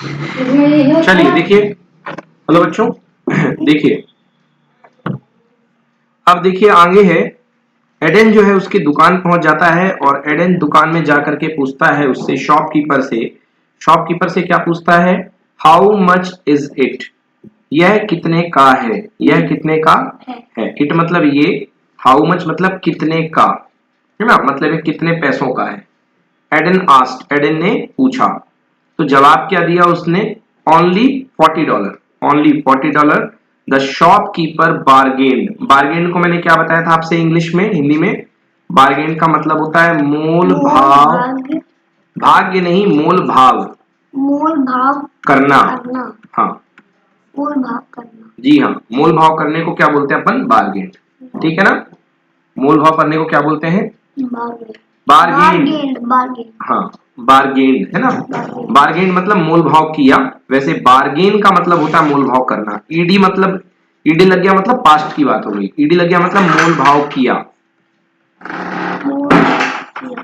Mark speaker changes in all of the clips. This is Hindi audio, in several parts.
Speaker 1: चलिए देखिए, हेलो बच्चों। देखिए, अब देखिए आगे है, एडन जो है उसकी दुकान पहुंच जाता है और एडन दुकान में जाकर के पूछता है उससे, शॉपकीपर से क्या पूछता है? How much is it? यह कितने का है? यह कितने का है? इट मतलब ये, हाउ मच मतलब कितने का, है ना, मतलब ये कितने पैसों का है। एडन आस्क्ड, एडन ने पूछा, तो जवाब क्या दिया उसने? Only $40, only $40। द शॉपकीपर बार्गेन्ड, बार्गेन्ड को मैंने क्या बताया था आपसे इंग्लिश में, हिंदी में? बार्गेन का मतलब होता है मोल भाव, भाग्य नहीं, मोल भाव,
Speaker 2: मोल भाव
Speaker 1: करना। हाँ,
Speaker 2: मोल भाव करना।
Speaker 1: जी हाँ, मोल भाव करने को क्या बोलते हैं अपन? बार्गेन। ठीक है ना, मोल भाव करने को क्या बोलते हैं? बार्गेन। हाँ, बार्गेन है ना, बार्गेन मतलब मोल भाव किया। वैसे बार्गेन का मतलब होता है मोल भाव करना। ईडी मतलब, ईडी लग गया मतलब पास्ट की बात हो गई, ईडी लग गया मतलब मोल भाव किया,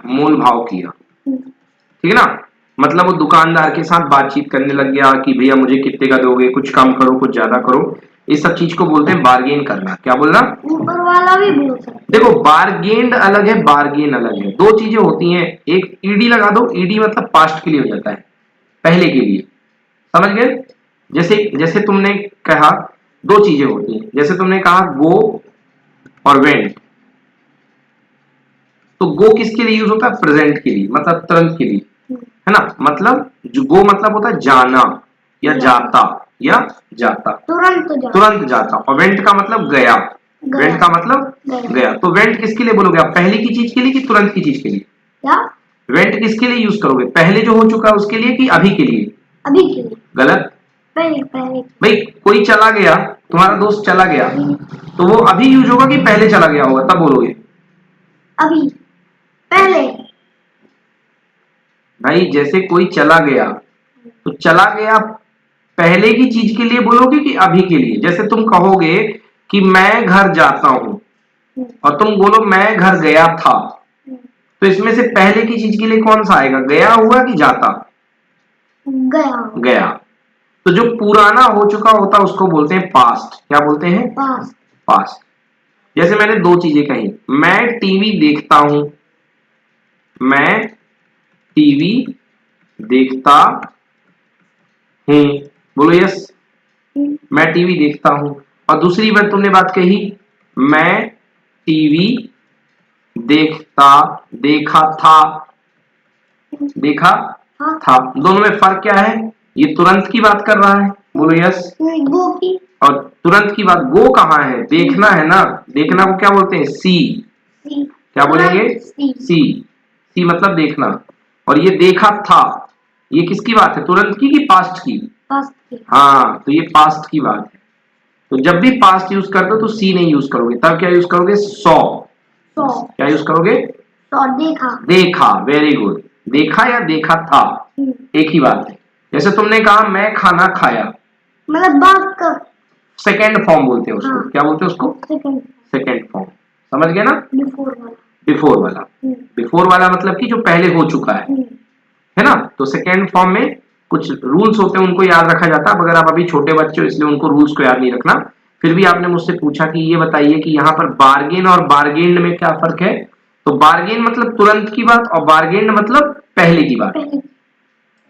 Speaker 1: मोल भाव किया। ठीक है ना, मतलब वो दुकानदार के साथ बातचीत करने लग गया कि भैया मुझे कितने का दोगे, कुछ कम करो, कुछ ज्यादा करो। इस सब चीज को बोलते हैं बार्गेन करना। क्या बोलना?
Speaker 2: ऊपर वाला भी बोल सकते।
Speaker 1: देखो, बार्गेन्ड अलग है, बार्गेन अलग है, दो चीजें होती हैं। एक ईडी लगा दो, ईडी मतलब पास्ट के लिए हो जाता है, पहले के लिए। समझ गए? जैसे जैसे तुमने कहा, दो चीजें होती हैं। जैसे तुमने कहा गो और वेंट, तो गो किसके लिए यूज होता है? प्रेजेंट के लिए, मतलब तुरंत के लिए, है ना। मतलब जो गो मतलब होता है जाना या जाता, या जाता, तुरंत जाता। और वेंट का मतलब गया, वेंट का मतलब गया। तो वेंट किसके लिए बोलोगे आप? पहले की चीज के लिए कि तुरंत की चीज के लिए?
Speaker 2: क्या?
Speaker 1: वेंट किसके लिए यूज करोगे? पहले जो हो चुका है उसके लिए कि अभी के लिए?
Speaker 2: अभी के लिए।
Speaker 1: गलत।
Speaker 2: पहले पहले।
Speaker 1: भाई कोई चला गया, तुम्हारा दोस्त चला गया, तो वो अभी यूज होगा कि पहले चला गया होगा तब बोलोगे?
Speaker 2: अभी, पहले।
Speaker 1: भाई जैसे कोई चला गया, तो चला गया पहले की चीज के लिए बोलोगे कि अभी के लिए? जैसे तुम कहोगे कि मैं घर जाता हूं और तुम बोलो मैं घर गया था, तो इसमें से पहले की चीज के लिए कौन सा आएगा? गया हुआ कि जाता?
Speaker 2: गया।
Speaker 1: गया। तो जो पुराना हो चुका होता उसको बोलते हैं पास्ट। क्या बोलते हैं?
Speaker 2: पास्ट।
Speaker 1: पास्ट। जैसे मैंने दो चीजें कही, मैं टीवी देखता हूं, मैं टीवी देखता हूं, बोलो यस, मैं टीवी देखता हूं। और दूसरी बार तुमने बात कही, मैं टीवी देखता, देखा था, देखा था। दोनों में फर्क क्या है? ये तुरंत की बात कर रहा है, बोलो यस।
Speaker 2: गो की।
Speaker 1: और तुरंत की बात, गो कहाँ है? देखना है ना, देखना को क्या बोलते हैं? सी। क्या बोलेंगे? सी। सी मतलब देखना। और ये देखा था, ये किसकी बात है? तुरंत की कि पास्ट की?
Speaker 2: पास्ट की।
Speaker 1: हाँ, तो ये पास्ट की बात है। तो जब भी पास्ट यूज करते हो तो सी नहीं यूज करोगे, तब क्या यूज करोगे? सॉ। क्या यूज करोगे?
Speaker 2: सॉ। देखा।
Speaker 1: देखा, वेरी गुड। देखा या देखा था, एक ही बात है। जैसे तुमने कहा मैं खाना खाया,
Speaker 2: मतलब बात का
Speaker 1: सेकेंड फॉर्म बोलते हैं उसको।
Speaker 2: हाँ।
Speaker 1: क्या बोलते हैं उसको? Second form. समझ गए ना?
Speaker 2: बिफोर वाला।
Speaker 1: बिफोर वाला, बिफोर वाला मतलब कि जो पहले हो चुका है ना। तो सेकेंड फॉर्म में कुछ रूल्स होते हैं, उनको याद रखा जाता है। अगर आप अभी छोटे बच्चे हो इसलिए उनको रूल्स को याद नहीं रखना। फिर भी आपने मुझसे पूछा कि ये बताइए कि यहाँ पर बार्गेन और बार्गेन्ड में क्या फर्क है? तो बार्गेन मतलब तुरंत की बात और बार्गेन्ड मतलब पहले की बात।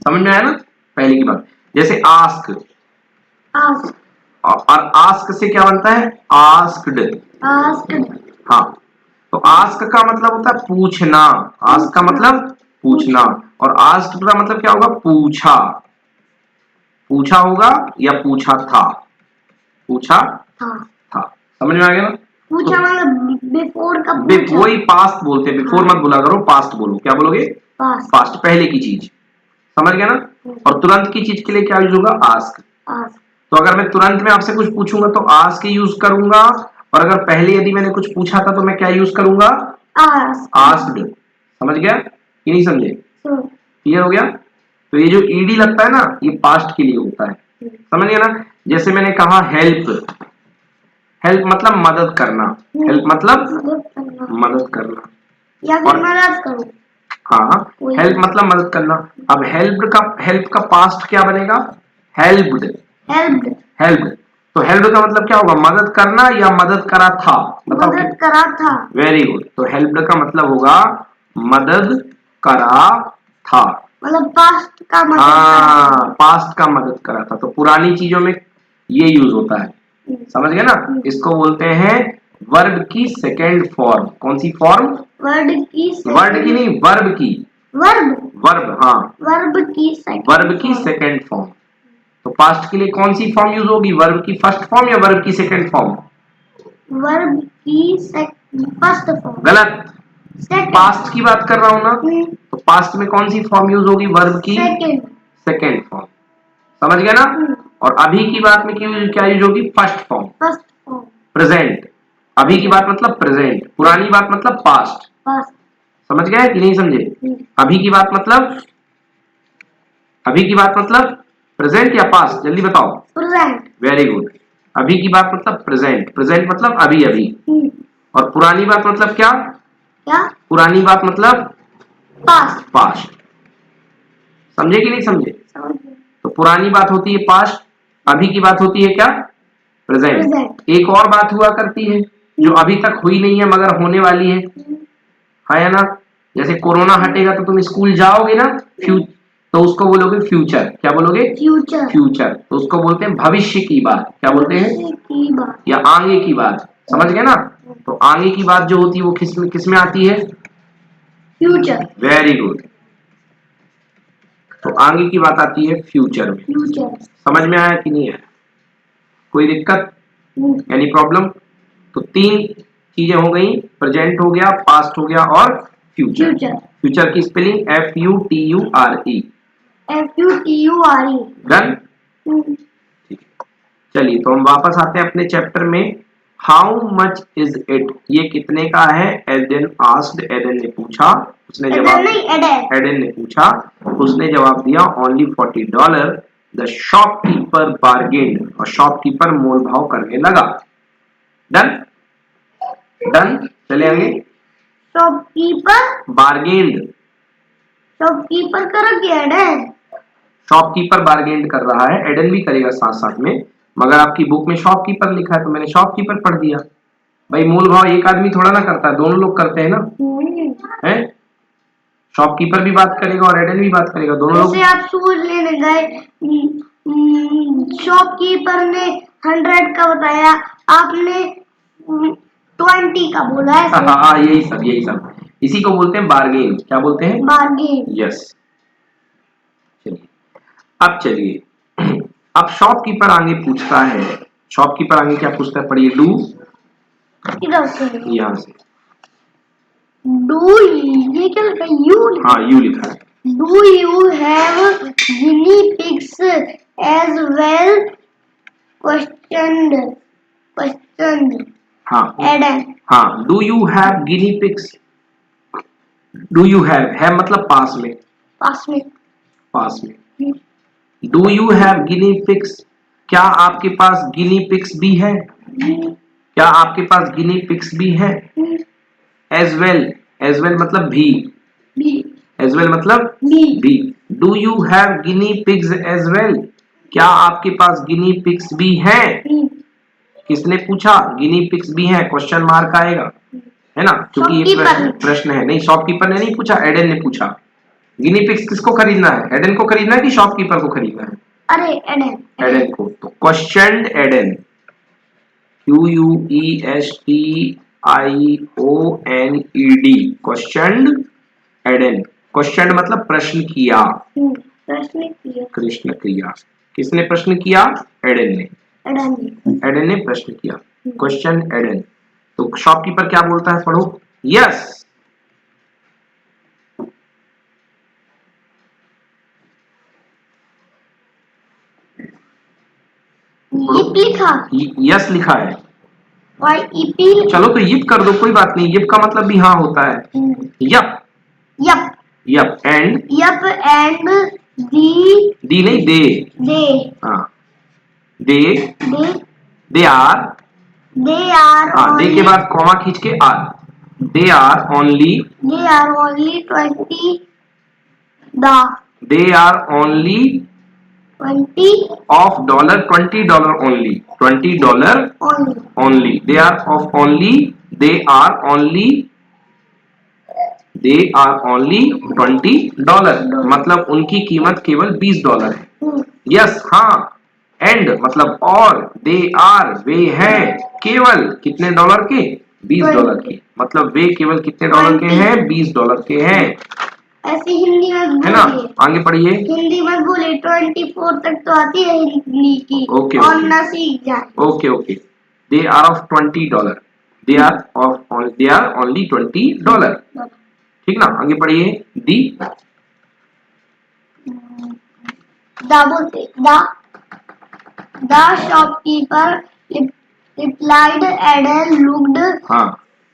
Speaker 1: समझ में आया ना? पहले की बात। जैसे आस्क, और आस्क से क्या बनता है? आस्क्ड। हाँ, तो आस्क का मतलब होता है पूछना, आस्क का मतलब पूछना। और आस्क्ड का मतलब क्या होगा? पूछा, पूछा होगा या पूछा था? पूछा था। समझ में आ गया ना?
Speaker 2: पूछा मतलब बिफोर का
Speaker 1: पूछा। वही पास्ट बोलते हैं, बिफोर मत बोला करो, पास्ट बोलो। क्या बोलोगे? पास्ट, पहले की चीज। समझ गया ना? और तुरंत की चीज के लिए क्या यूज होगा? आस्क। तो अगर मैं तुरंत में आपसे कुछ पूछूंगा तो आस्क यूज करूंगा, और अगर पहले यदि मैंने कुछ पूछा था तो मैं क्या यूज करूंगा? आस्क्ड। समझ गया कि नहीं समझे? क्लियर हो गया? तो ये जो ईडी लगता है ना, ये पास्ट के लिए होता है। समझ गया ना? जैसे मैंने कहा हेल्प, हेल्प मतलब मदद करना, हेल्प मतलब मदद करना,
Speaker 2: या फिर मदद करो।
Speaker 1: हाँ, हेल्प मतलब मदद करना। अब हेल्प का पास्ट क्या बनेगा? हेल्प्ड।
Speaker 2: हेल्प्ड
Speaker 1: हेल्प्ड, तो हेल्प्ड का मतलब क्या होगा? मदद करना या मदद करा था? बताओ।
Speaker 2: मदद करा था।
Speaker 1: वेरी गुड, तो हेल्प्ड का मतलब होगा मदद करा था।
Speaker 2: मतलब पास्ट का मदद
Speaker 1: हाँ, पास्ट का मदद करा था, तो पुरानी चीजों में ये यूज होता है। समझ गए ना? इसको बोलते हैं वर्ब की सेकेंड फॉर्म। कौन सी फॉर्म?
Speaker 2: वर्ड की
Speaker 1: नहीं, वर्ब की। वर्ब, हाँ,
Speaker 2: वर्ब की
Speaker 1: सेकेंड फॉर्म। तो पास्ट के लिए कौन सी फॉर्म यूज होगी? वर्ब की फर्स्ट फॉर्म या वर्ब की सेकेंड फॉर्म?
Speaker 2: वर्ब की फर्स्ट फॉर्म।
Speaker 1: गलत, पास्ट की बात कर रहा हूं ना, तो पास्ट में कौन सी फॉर्म यूज होगी? वर्ब की सेकेंड फॉर्म। समझ गए ना? और अभी की बात में क्या यूज होगी? First form. प्रेजेंट, अभी की बात मतलब प्रेजेंट, पुरानी बात मतलब पास्ट। समझ गए कि नहीं समझे? अभी की बात मतलब प्रेजेंट या पास्ट? जल्दी बताओ।
Speaker 2: प्रेजेंट।
Speaker 1: वेरी गुड, अभी की बात मतलब प्रेजेंट, प्रेजेंट मतलब अभी अभी। और पुरानी बात मतलब क्या? पुरानी बात मतलब पास्ट। समझे कि नहीं समझे? तो पुरानी बात होती है पास्ट, अभी की बात होती है क्या? प्रेजेंट। एक और बात हुआ करती है जो अभी तक हुई नहीं है मगर होने वाली है या ना? जैसे कोरोना हटेगा तो तुम स्कूल जाओगे ना, तो उसको बोलोगे फ्यूचर। क्या बोलोगे? फ्यूचर। तो उसको बोलते हैं भविष्य की बात। क्या बोलते हैं? या आगे की बात। समझ गए ना? तो आगे की बात जो होती है वो किस में आती है?
Speaker 2: फ्यूचर।
Speaker 1: वेरी गुड, तो आगे की बात आती है फ्यूचर में। समझ में आया कि नहीं आया? कोई दिक्कत? Any problem? तो 3 चीजें हो गई, प्रेजेंट हो गया, पास्ट हो गया और फ्यूचर। फ्यूचर की स्पेलिंग FUTURE। डन? ठीक, चलिए तो हम वापस आते हैं अपने चैप्टर में। हाउ मच इज इट, ये कितने का है? एडन आस्क्ड, एडन ने पूछा, उसने जवाब, एडन ने पूछा, उसने जवाब दिया ओनली $40। द शॉपकीपर बार्गेन्ड, और शॉपकीपर मोल भाव करने लगा। डन? डन, चले आगे।
Speaker 2: शॉपकीपर
Speaker 1: बार्गेन्ड,
Speaker 2: कर गया एडन।
Speaker 1: शॉपकीपर बार्गेन्ड कर रहा है, एडन भी करेगा साथ साथ में, मगर आपकी बुक में शॉपकीपर लिखा है तो मैंने शॉपकीपर पढ़ दिया। भाई मोल भाव एक आदमी थोड़ा ना करता है, दोनों लोग करते हैं ना। है, शॉपकीपर भी बात करेगा और एडन भी बात करेगा, दोनों लोग।
Speaker 2: जैसे आप शूज लेने गए, शॉपकीपर ने 100 का बताया, आपने 20 का बोला है।
Speaker 1: हाँ, यही सब इसी को बोलते हैं बार्गेन। क्या बोलते हैं? बार्गेन। यस। चलिए, अब चलिए अब शॉपकीपर आगे पूछता है, शॉपकीपर आगे क्या पूछता है? पढ़िए। डू, यहाँ से
Speaker 2: डू, ये क्या लिखा है? यू।
Speaker 1: हाँ, यू लिखा है।
Speaker 2: Do you have guinea pigs as well? Question.
Speaker 1: हाँ,
Speaker 2: एडन।
Speaker 1: हाँ, do you have guinea pigs? Do you have मतलब पास में। Do you have guinea pigs, क्या आपके पास गिनी पिग्स भी है? क्या आपके पास गिनी पिग्स भी है? एज वेल मतलब भी। एज वेल मतलब भी। Do you have guinea pigs as well, क्या आपके पास गिनी पिग्स भी हैं? किसने पूछा? गिनी पिग्स भी हैं, क्वेश्चन मार्क आएगा, है ना, क्योंकि ये प्रश्न है। नहीं, शॉपकीपर ने नहीं पूछा, एडन ने पूछा। गिनी पिग्स किसको खरीदना है? एडन को खरीदना है कि शॉपकीपर को खरीदना है?
Speaker 2: अरे
Speaker 1: एडन को। तो question Aiden, QUESTIONED, question Aiden. Question मतलब प्रश्न किया। कृष्ण क्रिया। किसने प्रश्न किया? एडन ने। एडन ने प्रश्न किया, क्वेश्चन एडन। तो शॉपकीपर क्या बोलता है? पढ़ो। यस। यस लिखा है। चलो तो यिप कर दो, कोई बात नहीं, यिप का मतलब भी हाँ होता है। यप। एंड दी नहीं, दे। हाँ, दे आर। हाँ, दे के बाद कॉमा खींच के are. They are only
Speaker 2: 20 the
Speaker 1: they are only
Speaker 2: 20
Speaker 1: of $20 only. $20
Speaker 2: only.
Speaker 1: only. They are of only they are only $20 मतलब उनकी कीमत केवल $20 है. यस हाँ. एंड मतलब और दे आर वे हैं केवल कितने डॉलर के? $20 के. मतलब वे केवल कितने डॉलर के हैं? $20 के हैं.
Speaker 2: ऐसे हिंदी में
Speaker 1: है ना?
Speaker 2: बोलिए.
Speaker 1: आगे पढ़िए.
Speaker 2: हिंदी में बोले 24 तक तो आती है हिंदी की.
Speaker 1: ओके,
Speaker 2: और
Speaker 1: ओके.
Speaker 2: ना सीख जाए.
Speaker 1: Okay okay. They are of $20. They are only $20. ठीक ना? आगे पढ़िए. दी
Speaker 2: बोलते the shopkeeper replied Aidan looked.
Speaker 1: हाँ.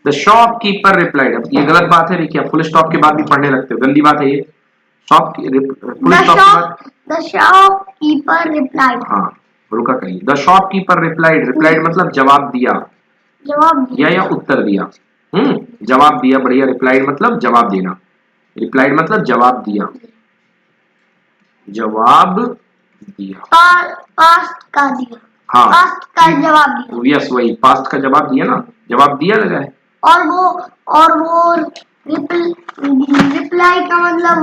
Speaker 1: The shopkeeper replied. अब ये गलत बात है. देखिए आप फुल स्टॉप के बाद भी पढ़ने लगते हो. गंदी बात है ये. फुल स्टॉप के बाद
Speaker 2: द शॉपकीपर रिप्लाइड.
Speaker 1: हाँ रुका करिए. The shopkeeper replied. रिप्लाइड मतलब जवाब दिया.
Speaker 2: जवाब दिया
Speaker 1: या उत्तर दिया. जवाब दिया. बढ़िया. रिप्लाइड मतलब जवाब देना. रिप्लाइड मतलब जवाब दिया. जवाब दिया.
Speaker 2: पास्ट का दिया.
Speaker 1: हाँ
Speaker 2: पास्ट का जवाब दिया.
Speaker 1: यस वही पास्ट का जवाब दिया ना. जवाब दिया लगा है.
Speaker 2: और वो रिप्लाई का मतलब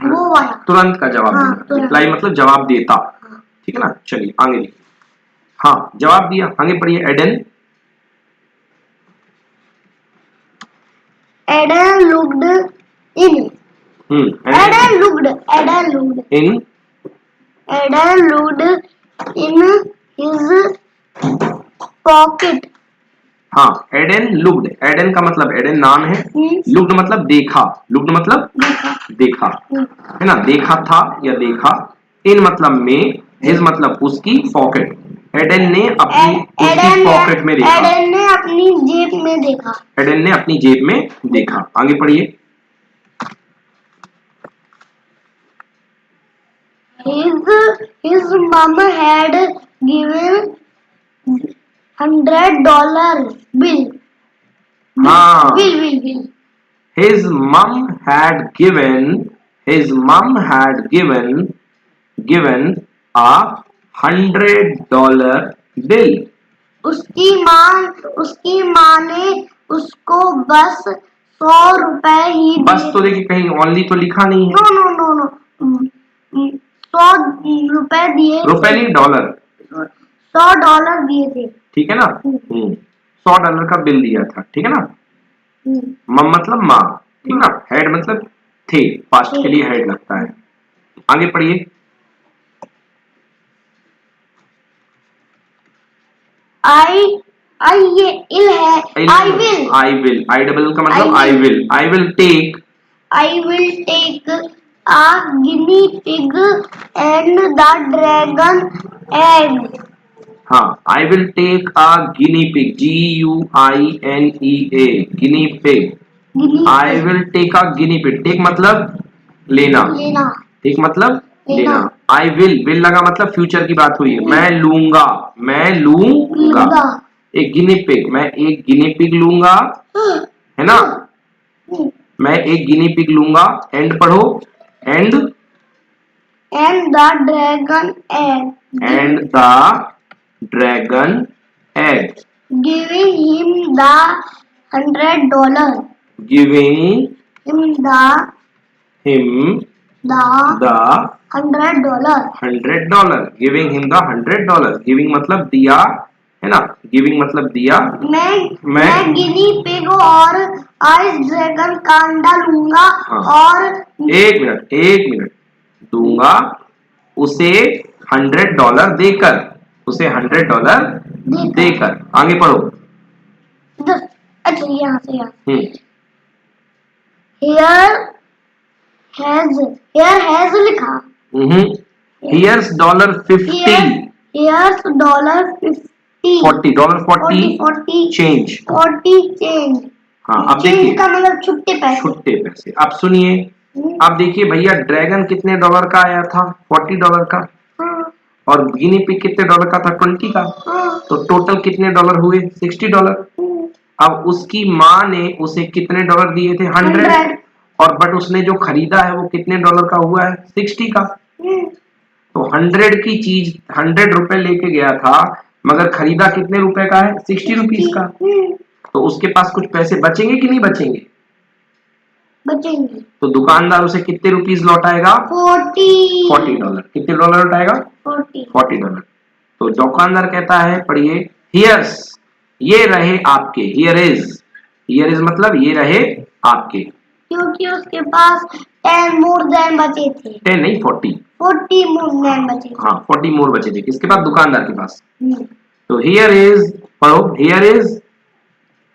Speaker 2: वो वाला
Speaker 1: तुरंत का जवाब
Speaker 2: हाँ,
Speaker 1: देना. रिप्लाई मतलब जवाब देता. ठीक है ना? चलिए आगे देखिए. हाँ जवाब दिया. आगे पढ़िए.
Speaker 2: Aiden looked in. Aiden looked
Speaker 1: in
Speaker 2: his pocket.
Speaker 1: हाँ एडन लुक्ड. एडन का मतलब एडन नाम है. लुक्ड मतलब देखा. लुक्ड मतलब देखा. है ना? देखा था या देखा. इन मतलब में. हिज मतलब उसकी. पॉकेट. एडन ने अपनी उसकी पॉकेट में देखा.
Speaker 2: एडन ने अपनी जेब में देखा.
Speaker 1: एडन ने अपनी जेब में देखा. आगे पढ़िए.
Speaker 2: His mom had given $100 bill.
Speaker 1: हाँ.
Speaker 2: Bill.
Speaker 1: His mom had given a $100 bill.
Speaker 2: उसकी माँ ने उसको बस 100 रुपए ही.
Speaker 1: बस तो देखिए कहीं ओनली तो लिखा नहीं है.
Speaker 2: नो 100 रुपए दिए.
Speaker 1: रुपए नहीं डॉलर.
Speaker 2: $100 दिए थे.
Speaker 1: ठीक है ना? $100 का बिल दिया था. ठीक है ना? मम मतलब माँ. ठीक ना? हेड मतलब थे. पास्ट के लिए हेड लगता है. आगे पढ़िए.
Speaker 2: ये इल है. आई
Speaker 1: डबल का मतलब I will take
Speaker 2: a guinea pig and the dragon egg.
Speaker 1: हाँ I will take a guinea pig. GUINEA guinea pig. I will take a guinea pig. Take मतलब लेना. टेक मतलब लेना. आई विल लगा मतलब फ्यूचर की बात हुई है. मैं लूंगा. एक गिनी पिग. मैं एक गिनी पिग लूंगा. है ना? मैं एक गिनी पिग लूंगा. एंड पढ़ो. And
Speaker 2: the dragon egg. Giving him the $100.
Speaker 1: Giving
Speaker 2: him the $100.
Speaker 1: Giving him the $100. Giving मतलब दिया. है ना? गिविंग मतलब दिया.
Speaker 2: मैं गिनी पिग और आइस ड्रैगन का अंडा लूंगा. हाँ. और
Speaker 1: एक मिनट दूंगा उसे $100 देकर. आगे पढ़ो.
Speaker 2: अच्छा यहाँ से here has लिखा.
Speaker 1: Here's $50.
Speaker 2: Here's $50. $40
Speaker 1: change. हाँ अब देखिए.
Speaker 2: का मतलब छुट्टे पैसे.
Speaker 1: अब सुनिए. अब देखिए भैया ड्रैगन कितने डॉलर का आया था? $40 का. और गिनी पिग कितने डॉलर का था? 20 का. तो टोटल कितने डॉलर हुए? $60. अब उसकी माँ ने उसे कितने डॉलर दिए थे? 100। और बट उसने जो खरीदा है वो कितने डॉलर का हुआ है? 60 का। तो 100 की चीज 100 रुपए लेके गया था, मगर खरीदा कितने रुपए का है? 60 रुपीज का। तो उसके पास कुछ पैसे बचेंगे कि नहीं बचेंगे?
Speaker 2: बचेंगे।
Speaker 1: तो दुकानदार उसे कितने रुपीज लौटाएगा? 40 डॉलर। कितने डॉलर लौटाएगा? 40 डॉलर। तो दुकानदार कहता है, पढ़िए, हियर्स, ये रहे आपके। हियर इज मतलब ये रहे आपके,
Speaker 2: क्योंकि उसके पास 10 मोर देन बचे थे।
Speaker 1: 10 नहीं, 40
Speaker 2: मोर देन बचे थे।
Speaker 1: हाँ, 40 मोर बचे थे। किसके पास? दुकानदार के पास। तो हियर इज, पढ़ो, here is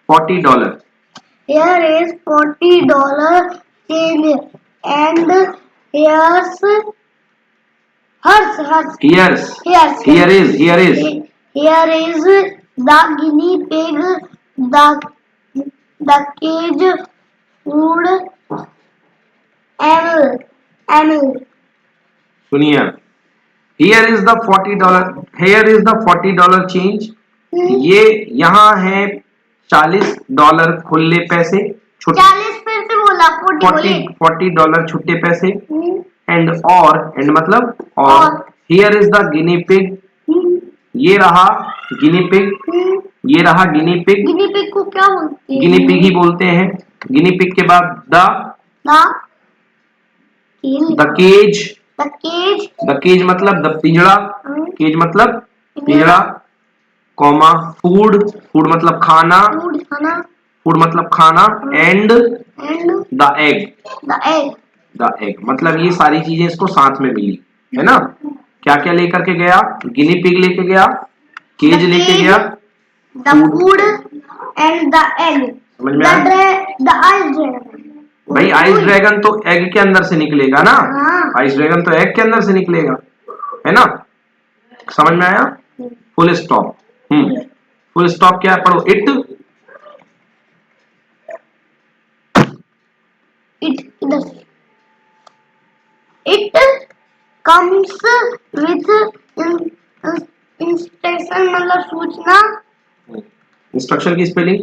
Speaker 1: 40 dollar.
Speaker 2: Here is $40 change and here's
Speaker 1: Here is
Speaker 2: here is the guinea pig, the cage food animal.
Speaker 1: सुनिए, here is the $40 change। ये यहाँ है $40 खुले पैसे,
Speaker 2: 40 फिर से बोला,
Speaker 1: 40 डॉलर छुट्टे पैसे। एंड मतलब और here is the guinea pig, ये रहा गिनी पिग, ये रहा गिनी पिग।
Speaker 2: गिनी पिग को क्या बोलते हैं?
Speaker 1: गिनी पिग ही बोलते हैं। गिनी पिग के बाद द केज मतलब द पिंजड़ा, केज मतलब पिंजड़ा, कॉमा फूड मतलब खाना, फूड मतलब खाना, एंड द एग मतलब ये सारी चीजें इसको साथ में मिली, है ना। क्या क्या लेकर के गया? गिनी पिग लेके गया, केज लेके गया,
Speaker 2: the food and the egg.
Speaker 1: समझ में आया? भाई आइस ड्रैगन तो एग के अंदर से निकलेगा ना। आइस ड्रैगन तो एग के अंदर से निकलेगा, है ना। समझ में आया? Full stop. फुल स्टॉप क्या है? पढ़ो,
Speaker 2: It comes with instruction मतलब सूचना।
Speaker 1: इंस्ट्रक्शन की spelling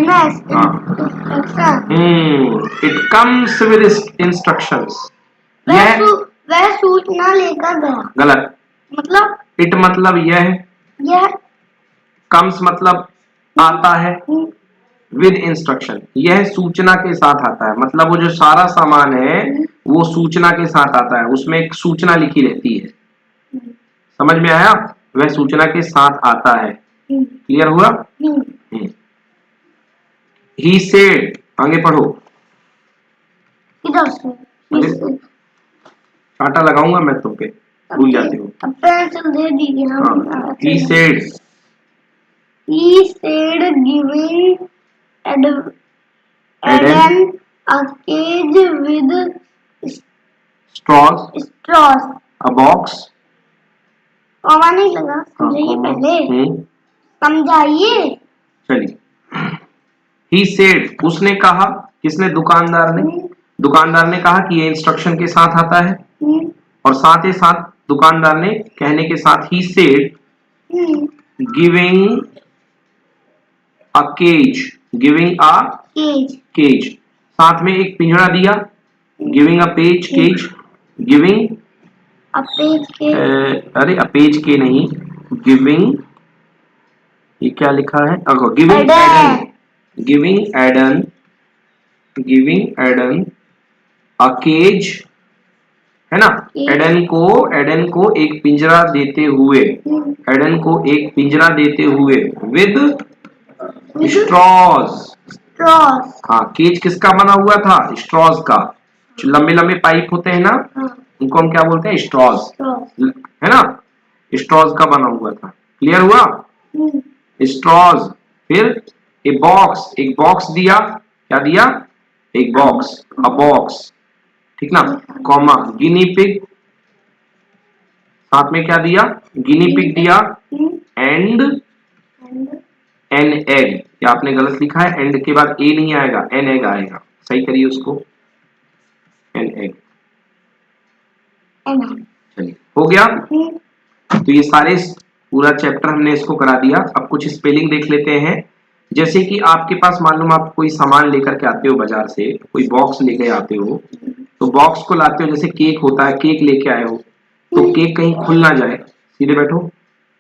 Speaker 2: instructions।
Speaker 1: It comes with instructions.
Speaker 2: वह सूचना लेकर गया।
Speaker 1: गलत।
Speaker 2: मतलब
Speaker 1: इट मतलब यह कम्स मतलब आता है, विद इंस्ट्रक्शन यह सूचना के साथ आता है। मतलब वो जो सारा सामान है वो सूचना के साथ आता है, उसमें एक सूचना लिखी रहती है। समझ में आया? वह सूचना के साथ आता है। क्लियर हुआ? ही सेड, आगे पढ़ो। कांटा लगाऊंगा मैं तुम पे, भूल जाते हो।
Speaker 2: दे दीजिए।
Speaker 1: He said
Speaker 2: giving Eden a cage with
Speaker 1: straws, a box।
Speaker 2: Comma नहीं लगा, समझाइए पहले, समझाइए।
Speaker 1: चलिए, he said, उसने कहा, किसने? दुकानदार ने। दुकानदार ने कहा कि ये इंस्ट्रक्शन के साथ आता है, और साथ ही साथ दुकानदार ने कहने के साथ he said giving a cage, साथ में एक पिंजरा दिया, giving a cage, giving अरे अपेज के नहीं, गिविंग, ये क्या लिखा है? गिविंग एडन अ केज, है ना। एडन को एक पिंजरा देते हुए, एडन को एक पिंजरा देते हुए, विद स्ट्रॉज। हाँ, केज किसका बना हुआ था? स्ट्रॉज का। जो लंबे लंबे पाइप होते हैं ना, उनको हम क्या बोलते हैं? स्ट्रॉज, है ना। स्ट्रॉज का बना हुआ था। क्लियर हुआ? स्ट्रॉज। फिर एक बॉक्स दिया। क्या दिया? एक बॉक्स, अ बॉक्स, ठीक ना, कॉमा गिनी पिग, साथ में क्या दिया? गिनी पिग दिया, एंड एन एग। या आपने गलत लिखा है, एंड के बाद ए नहीं आएगा, एन एग आएगा। सही करिए उसको, एन एग। चलिए हो गया। तो ये सारे पूरा चैप्टर हमने इसको करा दिया। अब कुछ स्पेलिंग देख लेते हैं। जैसे कि आपके पास मालूम आप कोई सामान लेकर के आते हो बाजार से, कोई बॉक्स लेके आते हो, तो बॉक्स को लाते हो, जैसे केक होता है, केक लेके आए हो, तो केक कहीं खुल ना जाए, सीधे बैठो,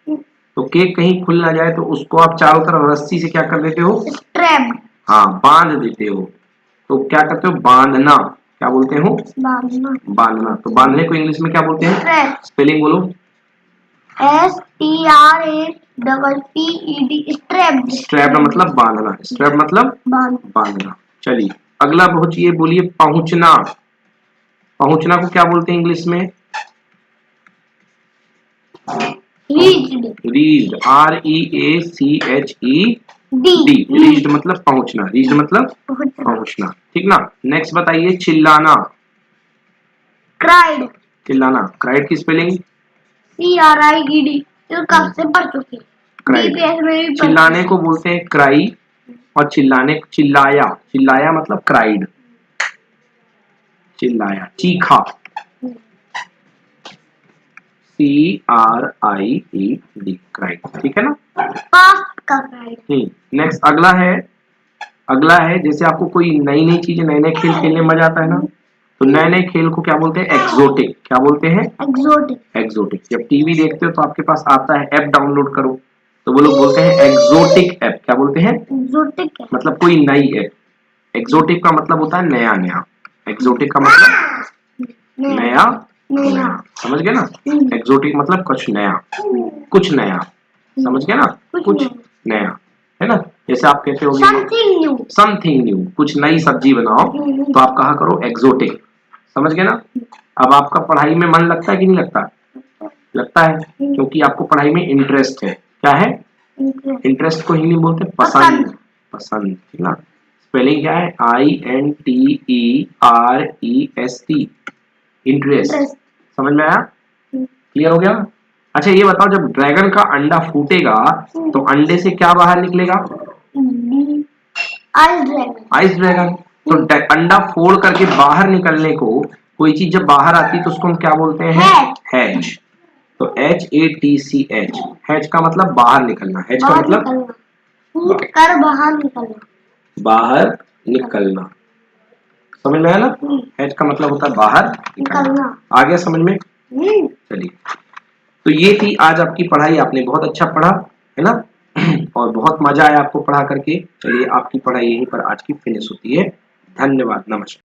Speaker 1: तो केक कहीं खुल ना जाए तो उसको आप चारों तरफ रस्सी से क्या कर देते हो?
Speaker 2: स्ट्रैप।
Speaker 1: हाँ, बांध देते हो। तो क्या करते हो? बांधना। क्या बोलते हो?
Speaker 2: बांधना।
Speaker 1: बांधना। तो बांधने को इंग्लिश में क्या बोलते हैं?
Speaker 2: स्ट्रैप।
Speaker 1: स्पेलिंग बोलो।
Speaker 2: STRAPPED strap.
Speaker 1: स्ट्रैप मतलब बांधना, स्ट्रैप मतलब बांधना। चलिए अगला बहुत ये बोलिए, पहुंचना। पहुंचना को क्या बोलते हैं इंग्लिश में?
Speaker 2: रीच्ड।
Speaker 1: Reached, REACHED। रीच्ड मतलब पहुंचना, रीच्ड मतलब पहुंचना, ठीक ना। नेक्स्ट बताइए, चिल्लाना।
Speaker 2: क्राइड।
Speaker 1: चिल्लाना, क्राइड की स्पेलिंग?
Speaker 2: CRIED। तो कब से पढ़ चुके?
Speaker 1: क्राइड। चिल्लाने को बोलते हैं क्राई, और चिल्लाया, चिल्लाया मतलब क्राइड। चिल्लाया, चीखा, CRIED, क्राइड, ठीक है ना।
Speaker 2: फास्ट का क्राइड।
Speaker 1: नेक्स्ट अगला है जैसे आपको कोई नई नई चीजें, नए नए खेल खेलने में मजा आता है ना, तो नए नए खेल को क्या बोलते हैं? एक्सोटिक। क्या बोलते हैं?
Speaker 2: एक्सोटिक।
Speaker 1: एक्सोटिक। जब टीवी देखते हो तो आपके पास आता है ऐप डाउनलोड करो, तो वो लोग बोलते हैं एक्सोटिक ऐप। क्या बोलते हैं?
Speaker 2: एक्सोटिक
Speaker 1: मतलब कोई नई ऐप। एक्सोटिक का मतलब होता है नया नया। एक्सोटिक का मतलब नया नया, समझ गए ना। एक्सोटिक मतलब कुछ नया, कुछ नया, समझ गए ना, कुछ नया, है ना। जैसे आप कहते हो समथिंग न्यू, कुछ नई सब्जी बनाओ, तो आप कहा करो एक्सोटिक, समझ गए ना। अब आपका पढ़ाई में मन लगता है कि नहीं लगता? लगता है, क्योंकि आपको पढ़ाई में इंटरेस्ट है। क्या है? इंटरेस्ट को हिंदी में बोलते हैं पसंद। पसंद, ठीक ना। स्पेलिंग क्या है? INTEREST, interest. समझ में आया? क्लियर हो गया? अच्छा ये बताओ, जब ड्रैगन का अंडा फूटेगा तो अंडे से क्या बाहर निकलेगा? Ice dragon. तो अंडा फोड़ करके बाहर निकलने को, कोई चीज जब बाहर आती है तो उसको हम क्या बोलते हैं? हैच। तो HATCH, हैच का मतलब बाहर निकलना, हैच का मतलब
Speaker 2: फूट कर बाहर निकलना, बाहर
Speaker 1: निकलना, समझ में आया ना। हैच का मतलब होता है बाहर निकलना। आ गया समझ में? चलिए, तो ये थी आज आपकी पढ़ाई। आपने बहुत अच्छा पढ़ा, है ना, और बहुत मजा आया आपको पढ़ा करके। चलिए, आपकी पढ़ाई यहीं पर आज की फिनिश होती है। धन्यवाद, नमस्कार।